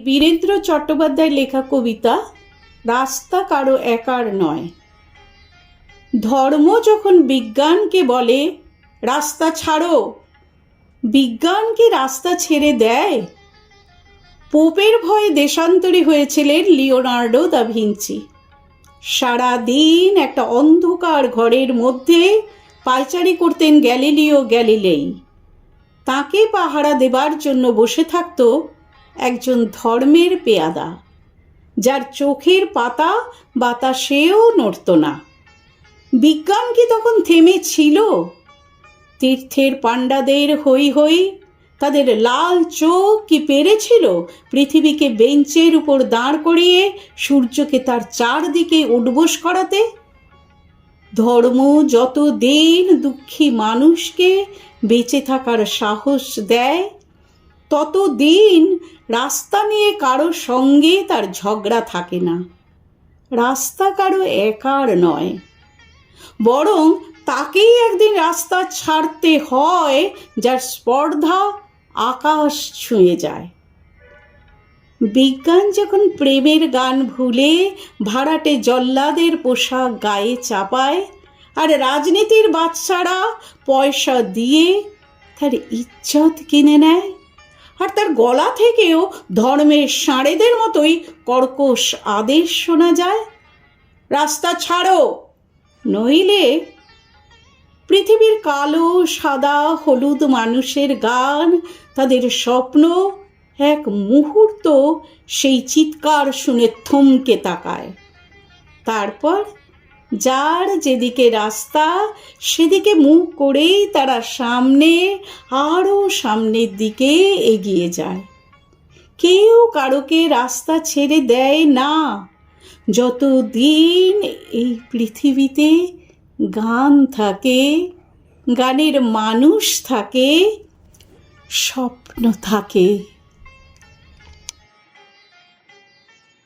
বীরেন্দ্র চট্টোপাধ্যায়ের লেখা কবিতা রাস্তা কারো একার নয়। ধর্ম যখন বিজ্ঞানকে বলে রাস্তা ছাড়ো, বিজ্ঞান কি রাস্তা ছেড়ে দেয়? পোপের ভয়ে দেশান্তরী হয়েছিলেন লিওনার্দো দা ভিঞ্চি। সারাদিন একটা অন্ধকার ঘরের মধ্যে পায়চারি করতেন গ্যালিলিও গ্যালিলেই। তাকে পাহারা দেবার জন্য বসে থাকত একজন ধর্মের পেয়াদা, যার চোখের পাতা বাতাসেও নড়ত না। বিজ্ঞান কি তখন থেমেছিল? তীর্থের পাণ্ডাদের হই হই, তাদের লাল চোখ কি পেরেছিল পৃথিবীকে বেঞ্চের উপর দাঁড় করিয়ে সূর্যকে তার চারদিকে উঠবোস করাতে? ধর্ম যত দিন দুঃখী মানুষকে বেঁচে থাকার সাহস দেয়, তত দিন রাস্তা নিয়ে কারো সঙ্গে তার ঝগড়া থাকে না। রাস্তা কারো একার নয়, বরং তাকেই একদিন রাস্তা ছাড়তে হয় যার স্পর্ধা আকাশ ছুঁয়ে যায়। বিজ্ঞান যখন প্রেমের গান ভুলে ভাড়াটে জল্লাদের পোশাক গায়ে চাপায়, আর রাজনীতির বাদশারা পয়সা দিয়ে তার ইজ্জত কিনে নেয়, আর তার গলা থেকেও ধর্মের ষাঁড়েদের মতোই কর্কশ আদেশ শোনা যায়, রাস্তা ছাড়ো নইলে। পৃথিবীর কালো সাদা হলুদ মানুষের গান, তাদের স্বপ্ন এক মুহূর্ত সেই চিৎকার শুনে থমকে তাকায়। তারপর যার যেদিকে রাস্তা সেদিকে মুখ করেই তারা সামনে, আরও সামনের দিকে এগিয়ে যায়। কেউ কারোকে রাস্তা ছেড়ে দেয় না, যতদিন এই পৃথিবীতে গান থাকে, গানের মানুষ থাকে, স্বপ্ন থাকে।